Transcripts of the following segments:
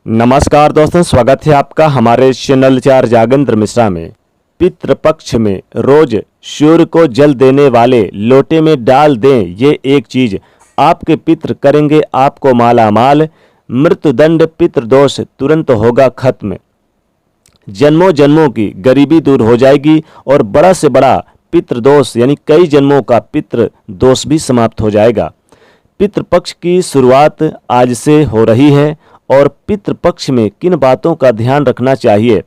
नमस्कार दोस्तों, स्वागत है आपका हमारे चैनल चार जागेंद्र मिश्रा में। पितृपक्ष में रोज सूर्य को जल देने वाले लोटे में डाल दें ये एक चीज, आपके पितृ करेंगे आपको माला माल। मृत्युदंड पितृदोष तुरंत होगा खत्म। जन्मों जन्मों की गरीबी दूर हो जाएगी और बड़ा से बड़ा पितृदोष यानी कई जन्मों का पितृ दोष भी समाप्त हो जाएगा। पितृपक्ष की शुरुआत आज से हो रही है और पितृपक्ष में किन बातों का ध्यान रखना चाहिए,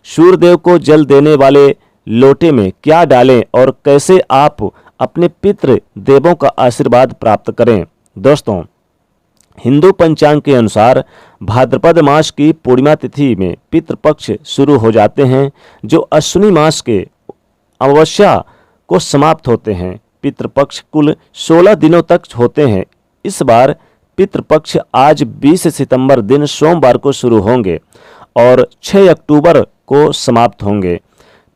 सूर्यदेव को जल देने वाले लोटे में क्या डालें और कैसे आप अपने पितृ देवों का आशीर्वाद प्राप्त करें। दोस्तों, हिंदू पंचांग के अनुसार भाद्रपद मास की पूर्णिमा तिथि में पितृपक्ष शुरू हो जाते हैं, जो अश्विनी मास के अमावस्या को समाप्त होते हैं। पितृपक्ष कुल 16 दिनों तक होते हैं। इस बार पितृपक्ष आज 20 सितंबर दिन सोमवार को शुरू होंगे और 6 अक्टूबर को समाप्त होंगे।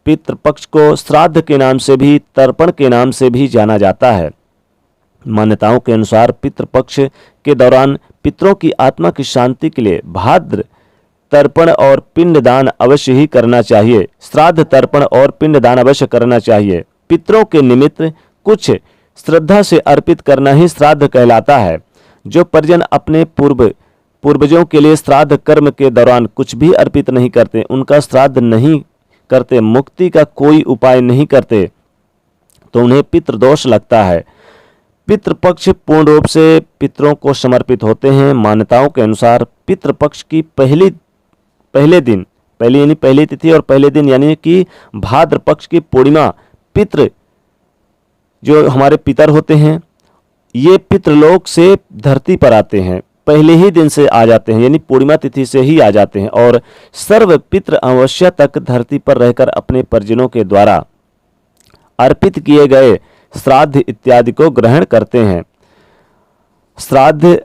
पितृपक्ष को श्राद्ध के नाम से भी, तर्पण के नाम से भी जाना जाता है। मान्यताओं के अनुसार पितृपक्ष के दौरान पितरों की आत्मा की शांति के लिए भाद्र तर्पण और पिंडदान अवश्य ही करना चाहिए। श्राद्ध, तर्पण और पिंडदान अवश्य करना चाहिए। पितरों के निमित्त कुछ श्रद्धा से अर्पित करना ही श्राद्ध कहलाता है। जो परिजन अपने पूर्वजों के लिए श्राद्ध कर्म के दौरान कुछ भी अर्पित नहीं करते, उनका श्राद्ध नहीं करते, मुक्ति का कोई उपाय नहीं करते, तो उन्हें पितृदोष लगता है। पितृपक्ष पूर्ण रूप से पितरों को समर्पित होते हैं। मान्यताओं के अनुसार पितृपक्ष की पहली तिथि और पहले दिन यानी कि भाद्र पक्ष की पूर्णिमा, पितृ जो हमारे पितर होते हैं ये पितृलोक से धरती पर आते हैं, पहले ही दिन से आ जाते हैं, यानी पूर्णिमा तिथि से ही आ जाते हैं और सर्व पितृ अमावस्या तक धरती पर रहकर अपने परिजनों के द्वारा अर्पित किए गए श्राद्ध इत्यादि को ग्रहण करते हैं। श्राद्ध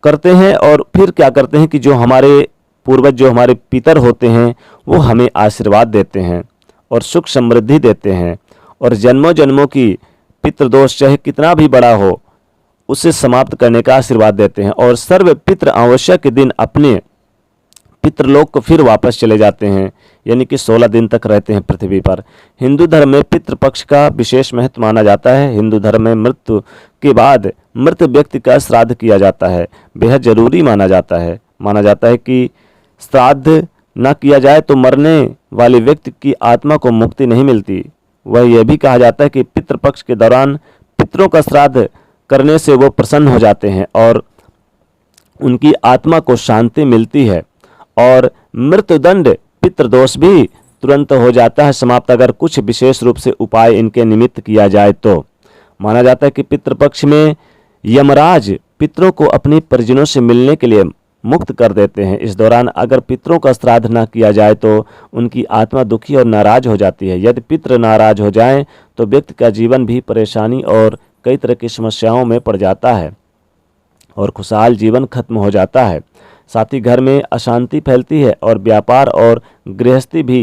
करते हैं और फिर क्या करते हैं कि जो हमारे पूर्वज, जो हमारे पितर होते हैं, वो हमें आशीर्वाद देते हैं और सुख समृद्धि देते हैं और जन्मों जन्मों की पितृदोष चाहे कितना भी बड़ा हो उसे समाप्त करने का आशीर्वाद देते हैं और सर्व पितृ अमावस्या के दिन अपने पितृलोक को फिर वापस चले जाते हैं, यानी कि 16 दिन तक रहते हैं पृथ्वी पर। हिंदू धर्म में पितृपक्ष का विशेष महत्व माना जाता है। हिंदू धर्म में मृत्यु के बाद मृत व्यक्ति का श्राद्ध किया जाता है, बेहद जरूरी माना जाता है। माना जाता है कि श्राद्ध न किया जाए तो मरने वाले व्यक्ति की आत्मा को मुक्ति नहीं मिलती। वह यह भी कहा जाता है कि पितृपक्ष के दौरान पितरों का श्राद्ध करने से वो प्रसन्न हो जाते हैं और उनकी आत्मा को शांति मिलती है और मृत्युदंड पितृदोष भी तुरंत हो जाता है समाप्त, अगर कुछ विशेष रूप से उपाय इनके निमित्त किया जाए तो। माना जाता है कि पितृपक्ष में यमराज पितरों को अपने परिजनों से मिलने के लिए मुक्त कर देते हैं। इस दौरान अगर पितरों का श्राद्ध न किया जाए तो उनकी आत्मा दुखी और नाराज हो जाती है। यदि पितृ नाराज हो जाएं तो व्यक्ति का जीवन भी परेशानी और कई तरह की समस्याओं में पड़ जाता है और खुशहाल जीवन खत्म हो जाता है। साथ ही घर में अशांति फैलती है और व्यापार और गृहस्थी भी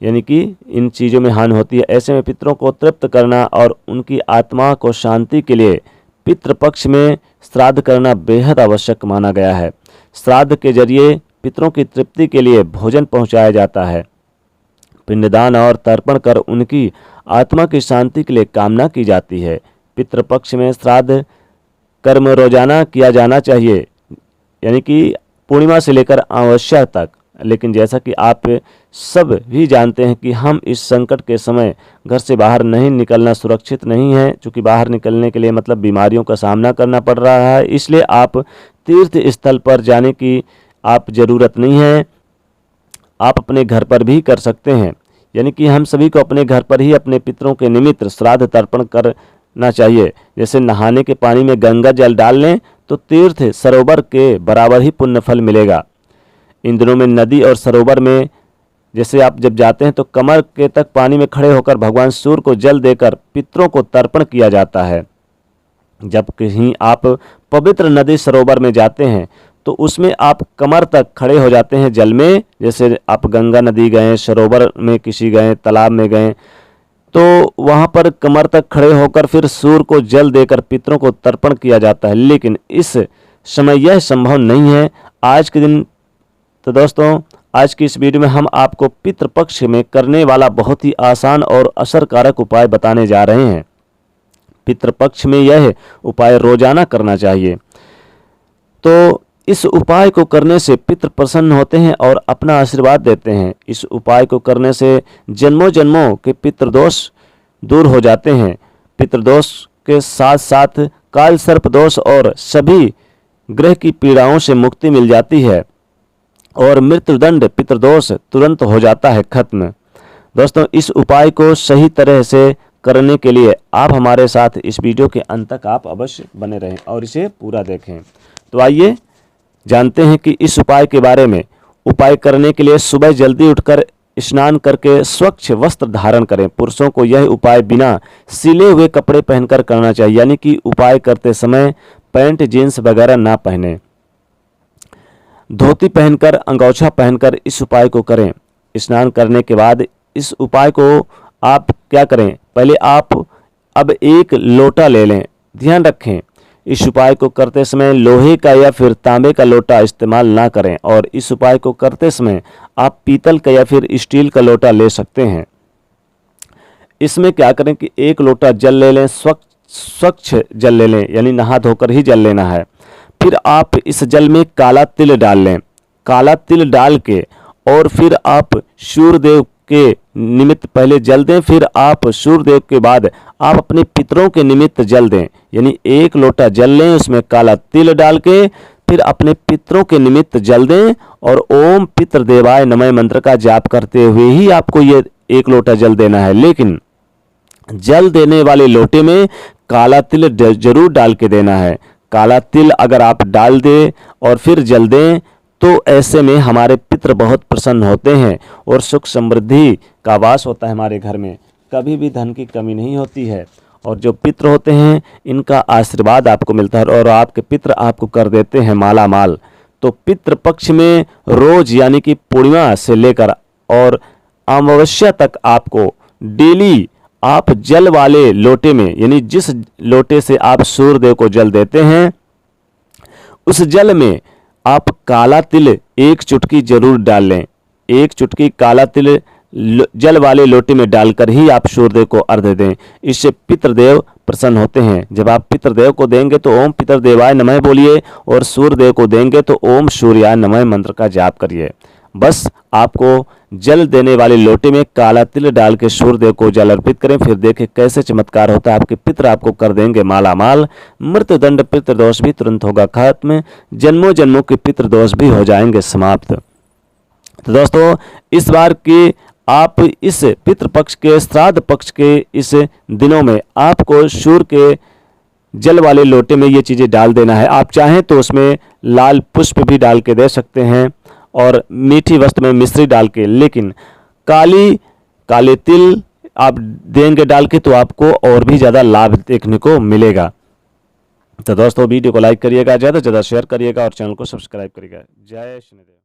यानी कि इन चीज़ों में हानि होती है। ऐसे में पितरों को तृप्त करना और उनकी आत्मा को शांति के लिए पितृपक्ष में श्राद्ध करना बेहद आवश्यक माना गया है। श्राद्ध के जरिए पितरों की तृप्ति के लिए भोजन पहुंचाया जाता है। पिंडदान और तर्पण कर उनकी आत्मा की शांति के लिए कामना की जाती है। पितृपक्ष में श्राद्ध कर्म रोजाना किया जाना चाहिए, यानी कि पूर्णिमा से लेकर अमावस्या तक। लेकिन जैसा कि आप सब भी जानते हैं कि हम इस संकट के समय घर से बाहर नहीं निकलना सुरक्षित नहीं है, क्योंकि बाहर निकलने के लिए मतलब बीमारियों का सामना करना पड़ रहा है। इसलिए आप तीर्थ स्थल पर जाने की आप ज़रूरत नहीं है, आप अपने घर पर भी कर सकते हैं। यानी कि हम सभी को अपने घर पर ही अपने पितरों के निमित्त श्राद्ध तर्पण करना चाहिए। जैसे नहाने के पानी में गंगा जल डाल लें तो तीर्थ सरोवर के बराबर ही पुण्य फल मिलेगा। इन दिनों में नदी और सरोवर में जैसे आप जब जाते हैं तो कमर के तक पानी में खड़े होकर भगवान सूर्य को जल देकर पितरों को तर्पण किया जाता है। जब कहीं आप पवित्र नदी सरोवर में जाते हैं तो उसमें आप कमर तक खड़े हो जाते हैं जल में। जैसे आप गंगा नदी गए, सरोवर में किसी गए, तालाब में गए, तो वहाँ पर कमर तक खड़े होकर फिर सूर्य को जल देकर पितरों को तर्पण किया जाता है। लेकिन इस समय यह संभव नहीं है आज के दिन। तो दोस्तों, आज की इस वीडियो में हम आपको पितृपक्ष में करने वाला बहुत ही आसान और असरकारक उपाय बताने जा रहे हैं। पितृपक्ष में यह उपाय रोजाना करना चाहिए। तो इस उपाय को करने से पितृ प्रसन्न होते हैं और अपना आशीर्वाद देते हैं। इस उपाय को करने से जन्मों जन्मों के पितृदोष दूर हो जाते हैं। पितृदोष के साथ साथ काल सर्प दोष और सभी ग्रह की पीड़ाओं से मुक्ति मिल जाती है और मृत्युदंड पितृदोष तुरंत हो जाता है खत्म। दोस्तों, इस उपाय को सही तरह से करने के लिए आप हमारे साथ इस वीडियो के अंत तक आप अवश्य बने रहें और इसे पूरा देखें। तो आइए जानते हैं कि इस उपाय के बारे में। उपाय करने के लिए सुबह जल्दी उठकर स्नान करके स्वच्छ वस्त्र धारण करें। पुरुषों को यह उपाय बिना सिले हुए कपड़े पहनकर करना चाहिए, यानी कि उपाय करते समय पैंट जीन्स वगैरह ना पहने। धोती पहनकर अंगोछा पहनकर इस उपाय को करें। स्नान करने के बाद इस उपाय को आप क्या करें, पहले आप अब एक लोटा ले लें। ध्यान रखें, इस उपाय को करते समय लोहे का या फिर तांबे का लोटा इस्तेमाल ना करें और इस उपाय को करते समय आप पीतल का या फिर स्टील का लोटा ले सकते हैं। इसमें क्या करें कि एक लोटा जल ले लें, स्वच्छ जल ले लें, यानी नहा धोकर ही जल लेना है। फिर आप इस जल में काला तिल डाल लें। काला तिल डाल के और फिर आप सूर्यदेव के निमित्त पहले जल दें, फिर आप सूर्यदेव के बाद आप अपने पितरों के निमित्त जल दें। यानी एक लोटा जल लें, उसमें काला तिल डाल के फिर अपने पितरों के निमित्त जल दें और ओम पितृदेवाय नमः मंत्र का जाप करते हुए ही आपको ये एक लोटा जल देना है। लेकिन जल देने वाले लोटे में काला तिल जरूर डाल के देना है। काला तिल अगर आप डाल दें और फिर जल दें तो ऐसे में हमारे पितृ बहुत प्रसन्न होते हैं और सुख समृद्धि का वास होता है हमारे घर में। कभी भी धन की कमी नहीं होती है और जो पितृ होते हैं इनका आशीर्वाद आपको मिलता है और आपके पितृ आपको कर देते हैं माला माल। तो पितृ पक्ष में रोज यानी कि पूर्णिमा से लेकर और अमावस्या तक आपको डेली आप जल वाले लोटे में, यानी जिस लोटे से आप सूर्यदेव को जल देते हैं उस जल में आप काला तिल एक चुटकी जरूर डाल लें। एक चुटकी काला तिल जल वाले लोटे में डालकर ही आप सूर्यदेव को अर्घ्य दें। इससे पितृदेव प्रसन्न होते हैं। जब आप पितृदेव को देंगे तो ओम पितृदेवाय नमः बोलिए और सूर्यदेव को देंगे तो ओम सूर्याय नमः मंत्र का जाप करिए। बस आपको जल देने वाले लोटे में काला तिल डाल के सूर्यदेव को जल अर्पित करें, फिर देखें कैसे चमत्कार होता है। आपके पितृ आपको कर देंगे माला माल। मृत्युदंड पितृदोष भी तुरंत होगा खत्म। जन्मों जन्मों के पितृदोष भी हो जाएंगे समाप्त। तो दोस्तों, इस बार की आप इस पितृपक्ष के श्राद्ध पक्ष के इस दिनों में आपको सूर्य के जल वाले लोटे में ये चीज़ें डाल देना है। आप चाहें तो उसमें लाल पुष्प भी डाल के दे सकते हैं और मीठी वस्तु में मिश्री डाल के, लेकिन काले तिल आप देंगे डाल के तो आपको और भी ज़्यादा लाभ देखने को मिलेगा। तो दोस्तों, वीडियो को लाइक करिएगा, ज़्यादा से ज़्यादा शेयर करिएगा और चैनल को सब्सक्राइब करिएगा। जय श्रीदेव।